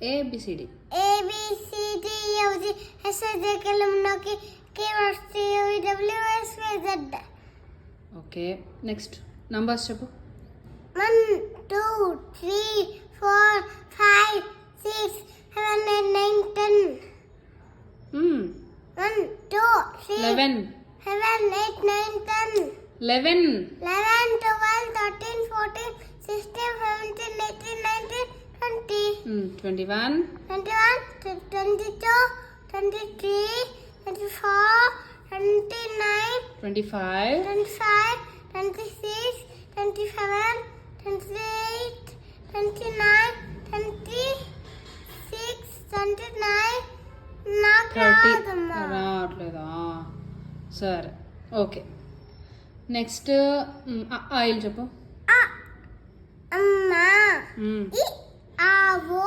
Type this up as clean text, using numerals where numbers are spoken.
ABCD. ABCD EFG HIJKLMNOP QRSTUVWXYZ. Okay, next numbers చెప్పు. 1 2 3 4 5 6 7 8 9 10. 1 2 3 11 7 8 9 10. 11 11 12 13 14 16 17 18 19 20. 21 21 22 23 24 29 25 25 26 27 28 29 26 29 నాకు 30 రాదమ్మా. రావట్లేదా? సరే, ఓకే. నెక్స్ట్ ఆయిల్ చెప్పు. అమ్మా మ్మ్. ఈ ఆవు